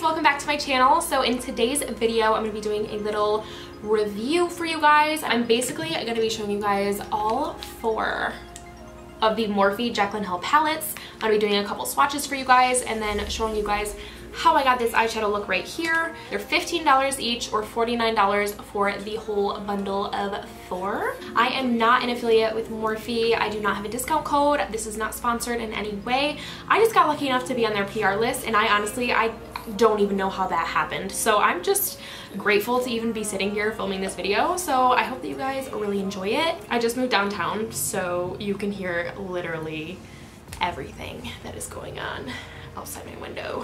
welcome back to my channel. So in today's video, I'm going to be doing a little review for you guys. I'm basically going to be showing you guys all 4 of the Morphe Jaclyn Hill palettes. I'm going to be doing a couple swatches for you guys and then showing you guys how I got this eyeshadow look right here. They're $15 each or $49 for the whole bundle of 4. I am not an affiliate with Morphe. I do not have a discount code. This is not sponsored in any way. I just got lucky enough to be on their PR list, and I don't even know how that happened. So I'm just grateful to even be sitting here filming this video. So I hope that you guys really enjoy it. I just moved downtown, so you can hear literally everything that is going on outside my window.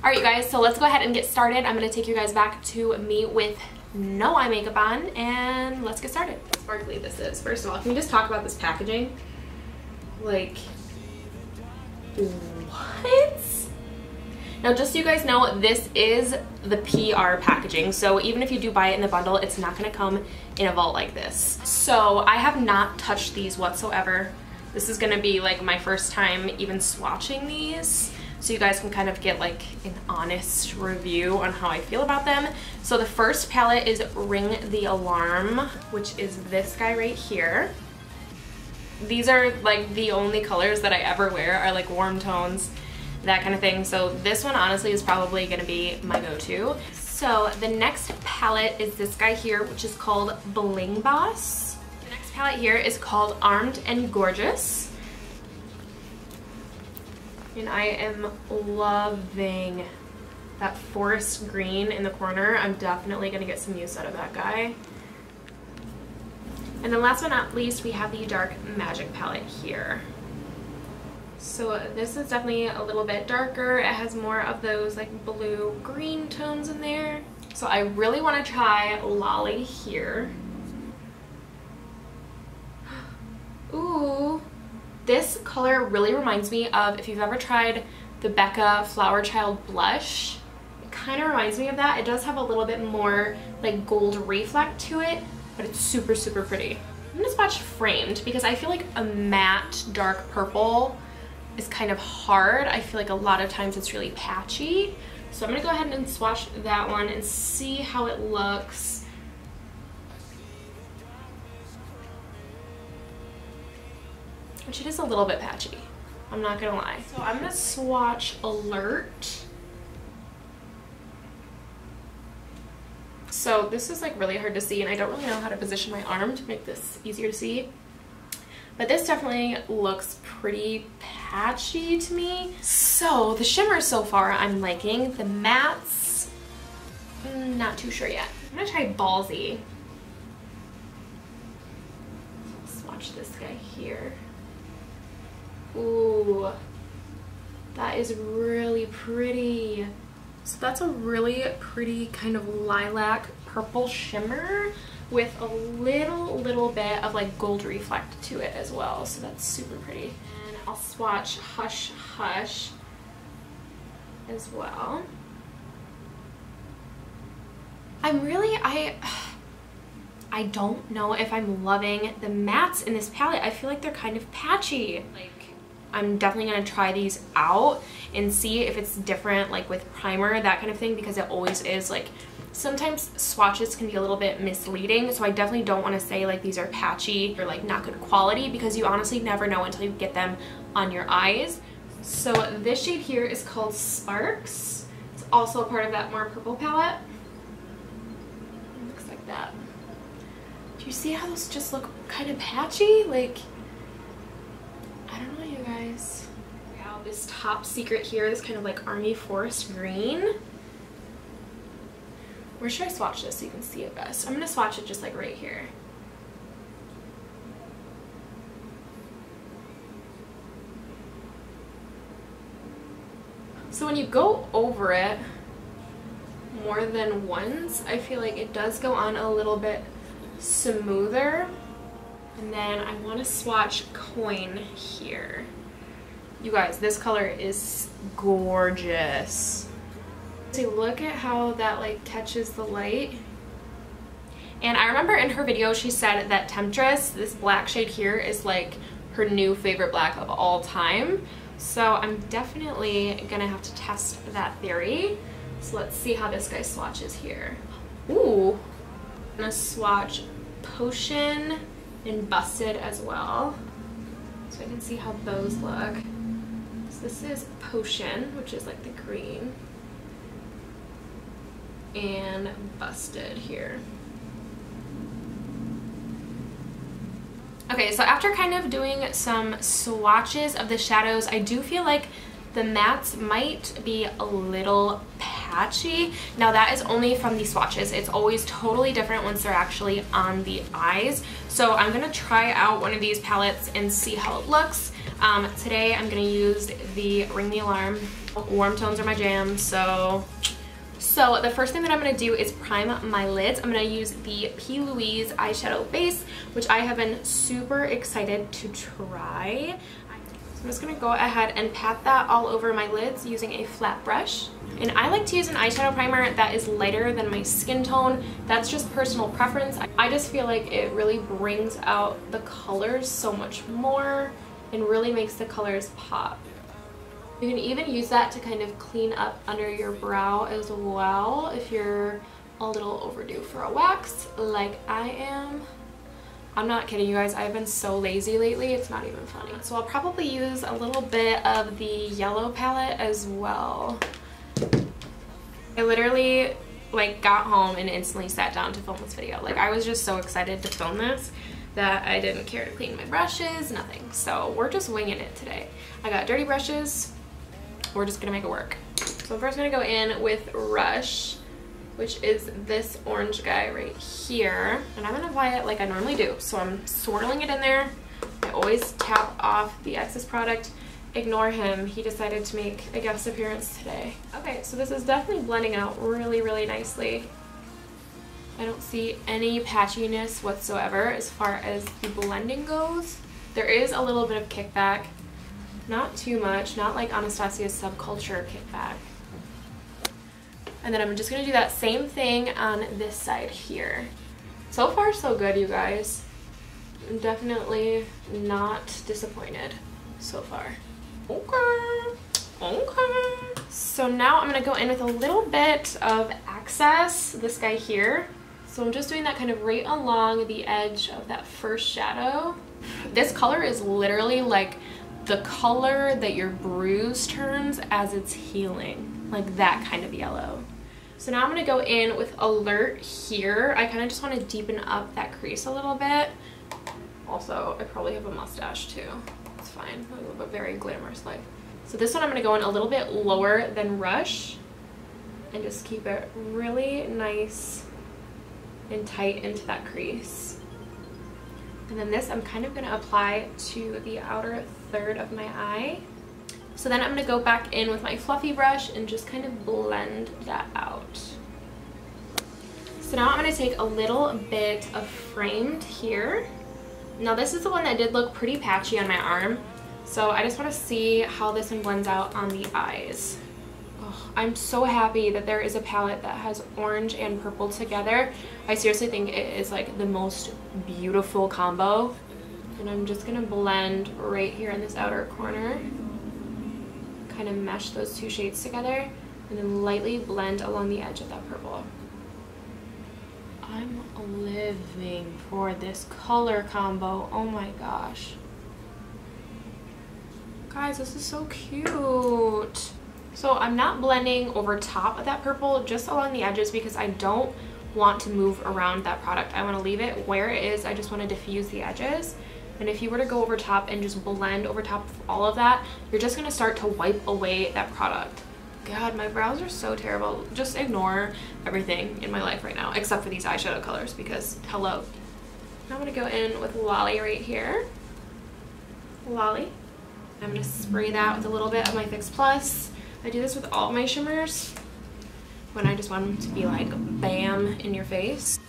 Alright you guys, so let's go ahead and get started. I'm going to take you guys back to me with no eye makeup on, and let's get started. How sparkly this is. First of all, can we just talk about this packaging? Like, what? Now just so you guys know, this is the PR packaging, so even if you do buy it in the bundle, it's not going to come in a vault like this. So I have not touched these whatsoever. This is going to be like my first time even swatching these, so you guys can kind of get like an honest review on how I feel about them. So the first palette is Ring the Alarm, which is this guy right here. These are like the only colors that I ever wear are like warm tones, that kind of thing. So this one honestly is probably gonna be my go-to. So the next palette is this guy here, which is called Bling Boss. The next palette here is called Armed and Gorgeous. And I am loving that forest green in the corner. I'm definitely gonna get some use out of that guy. And then last but not least, we have the Dark Magic palette here. So this is definitely a little bit darker. It has more of those like blue green tones in there. So I really want to try Lolly here. Ooh. This color really reminds me of, if you've ever tried the Becca Flower Child blush, it kind of reminds me of that. It does have a little bit more like gold reflect to it, but it's super, super pretty. I'm gonna swatch Framed because I feel like a matte dark purple is kind of hard. I feel like a lot of times it's really patchy. So I'm gonna go ahead and swatch that one and see how it looks. Which it is a little bit patchy, I'm not gonna lie. So I'm gonna swatch Alert. So this is like really hard to see, and I don't really know how to position my arm to make this easier to see. But this definitely looks pretty patchy to me. So the shimmers so far I'm liking. The mattes, not too sure yet. I'm gonna try Ballsy. Swatch this guy here. Ooh, that is really pretty. So that's a really pretty kind of lilac purple shimmer with a little bit of like gold reflect to it as well. So that's super pretty. And I'll swatch Hush Hush as well. I don't know if I'm loving the mattes in this palette. I feel like they're kind of patchy. Like, I'm definitely going to try these out and see if it's different like with primer, that kind of thing, because it always is. Like sometimes swatches can be a little bit misleading, so I definitely don't want to say like these are patchy or like not good quality, because you honestly never know until you get them on your eyes. So this shade here is called Sparks. It's also a part of that more purple palette. It looks like that. Do you see how those just look kind of patchy? Like, I don't know, you guys. Wow, this Top Secret here, this kind of like army forest green. Where should I swatch this so you can see it best? I'm gonna swatch it just like right here. So when you go over it more than once, I feel like it does go on a little bit smoother. And then I want to swatch Coin here. You guys, this color is gorgeous. See, look at how that like catches the light. And I remember in her video she said that Temptress, this black shade here, is like her new favorite black of all time. So I'm definitely gonna have to test that theory. So let's see how this guy swatches here. Ooh, I'm gonna swatch Potion and Busted as well, so I can see how those look. So this is Potion, which is like the green, and Busted here. Okay, so after kind of doing some swatches of the shadows, I do feel like the mattes might be a little patchy. Now that is only from the swatches. It's always totally different once they're actually on the eyes. So I'm gonna try out one of these palettes and see how it looks. Today I'm gonna use the Ring the Alarm. Warm tones are my jam, so the first thing that I'm going to do is prime my lids. I'm going to use the P. Louise eyeshadow base, which I have been super excited to try. So I'm just going to go ahead and pat that all over my lids using a flat brush. And I like to use an eyeshadow primer that is lighter than my skin tone. That's just personal preference. I just feel like it really brings out the colors so much more and really makes the colors pop. You can even use that to kind of clean up under your brow as well if you're a little overdue for a wax like I am. I'm not kidding you guys, I've been so lazy lately, it's not even funny. So I'll probably use a little bit of the yellow palette as well. I literally like got home and instantly sat down to film this video. Like I was just so excited to film this that I didn't care to clean my brushes, nothing. So we're just winging it today. I got dirty brushes. We're just gonna make it work. So I'm first gonna go in with Rush, which is this orange guy right here. And I'm gonna apply it like I normally do. So I'm swirling it in there. I always tap off the excess product. Ignore him, he decided to make a guest appearance today. Okay, so this is definitely blending out really, really nicely. I don't see any patchiness whatsoever as far as the blending goes. There is a little bit of kickback. Not too much, not like Anastasia's Subculture kickback. And then I'm just gonna do that same thing on this side here. So far so good, you guys. I'm definitely not disappointed so far. Okay, okay. So now I'm gonna go in with a little bit of Access, this guy here. So I'm just doing that kind of right along the edge of that first shadow. This color is literally like the color that your bruise turns as it's healing, like that kind of yellow. So now I'm going to go in with Alert here. I kind of just want to deepen up that crease a little bit. Also, I probably have a mustache too. It's fine. I live a very glamorous life. So this one I'm going to go in a little bit lower than Rush and just keep it really nice and tight into that crease. And then this I'm kind of going to apply to the outer third of my eye. So then I'm going to go back in with my fluffy brush and just kind of blend that out. So now I'm going to take a little bit of Framed here. Now this is the one that did look pretty patchy on my arm. So I just want to see how this one blends out on the eyes. Oh, I'm so happy that there is a palette that has orange and purple together. I seriously think it is like the most beautiful combo. And I'm just going to blend right here in this outer corner. Kind of mesh those two shades together and then lightly blend along the edge of that purple. I'm living for this color combo. Oh my gosh. Guys, this is so cute. So I'm not blending over top of that purple, just along the edges because I don't want to move around that product. I want to leave it where it is. I just want to diffuse the edges. And if you were to go over top and just blend over top of all of that, you're just going to start to wipe away that product. God, my brows are so terrible. Just ignore everything in my life right now, except for these eyeshadow colors because, hello. Now I'm going to go in with Lolly right here. Lolly. I'm going to spray that with a little bit of my Fix Plus. I do this with all my shimmers when I just want them to be like bam in your face.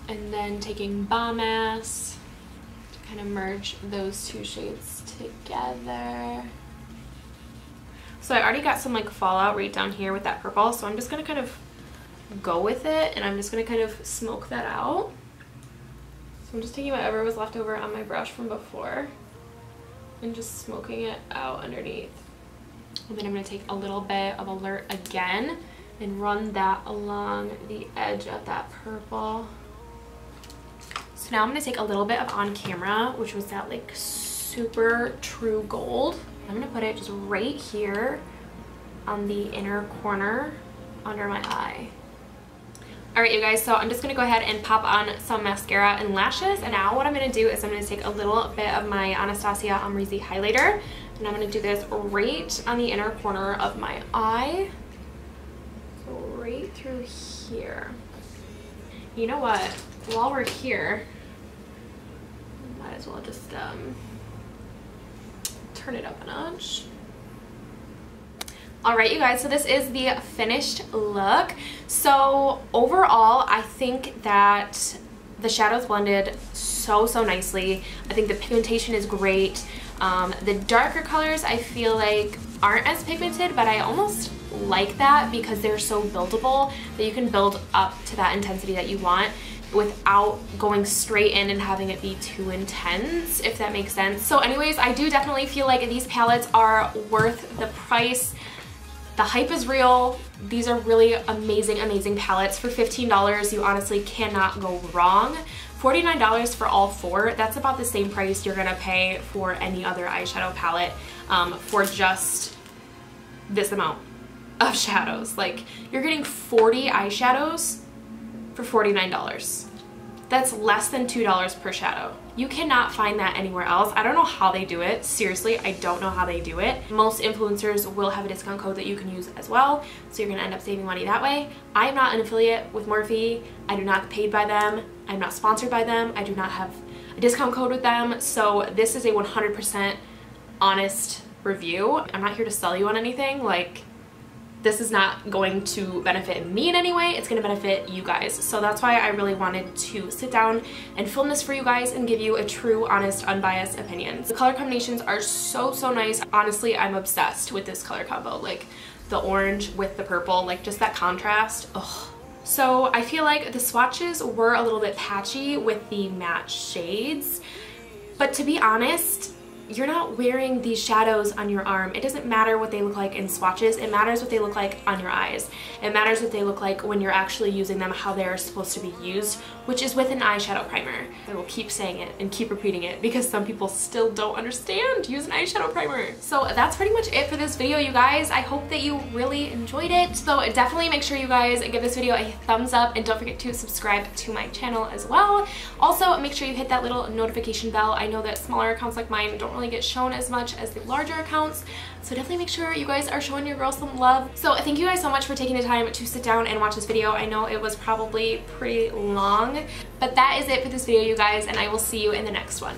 And then taking Bomb Ass to kind of merge those two shades together. So I already got some like fallout right down here with that purple, so I'm just going to kind of go with it and I'm just going to kind of smoke that out. So I'm just taking whatever was left over on my brush from before and just smoking it out underneath. And then I'm going to take a little bit of Alert again and run that along the edge of that purple. So now I'm going to take a little bit of On Camera, which was that like super true gold. I'm going to put it just right here on the inner corner under my eye. Alright you guys, so I'm just going to go ahead and pop on some mascara and lashes, and now what I'm going to do is I'm going to take a little bit of my Anastasia Amrezy highlighter, and I'm going to do this right on the inner corner of my eye, so right through here. You know what, while we're here, might as well just turn it up a notch. Alright you guys, so this is the finished look. So overall, I think that the shadows blended so nicely. I think the pigmentation is great. The darker colors I feel like aren't as pigmented, but I almost like that because they're so buildable that you can build up to that intensity that you want without going straight in and having it be too intense, if that makes sense. So anyways, I do definitely feel like these palettes are worth the price. The hype is real. These are really amazing palettes. For $15, you honestly cannot go wrong. $49 for all four, that's about the same price you're gonna pay for any other eyeshadow palette for just this amount of shadows. Like, you're getting 40 eyeshadows for $49. That's less than $2 per shadow. You cannot find that anywhere else. I don't know how they do it. Seriously, I don't know how they do it. Most influencers will have a discount code that you can use as well, so you're gonna end up saving money that way. I am not an affiliate with Morphe. I do not get paid by them. I'm not sponsored by them. I do not have a discount code with them, so this is a 100% honest review. I'm not here to sell you on anything. Like, this is not going to benefit me in any way. It's going to benefit you guys. So that's why I really wanted to sit down and film this for you guys and give you a true, honest, unbiased opinion. The color combinations are so nice. Honestly, I'm obsessed with this color combo. Like, the orange with the purple, like just that contrast. Ugh. So I feel like the swatches were a little bit patchy with the matte shades. But to be honest, you're not wearing these shadows on your arm. It doesn't matter what they look like in swatches. It matters what they look like on your eyes. It matters what they look like when you're actually using them, how they're supposed to be used, which is with an eyeshadow primer. I will keep saying it and keep repeating it because some people still don't understand use an eyeshadow primer. So that's pretty much it for this video, you guys. I hope that you really enjoyed it. So definitely make sure you guys give this video a thumbs up and don't forget to subscribe to my channel as well. Also, make sure you hit that little notification bell. I know that smaller accounts like mine don't really get shown as much as the larger accounts, so definitely make sure you guys are showing your girls some love. So thank you guys so much for taking the time to sit down and watch this video. I know it was probably pretty long, but that is it for this video, you guys, and I will see you in the next one.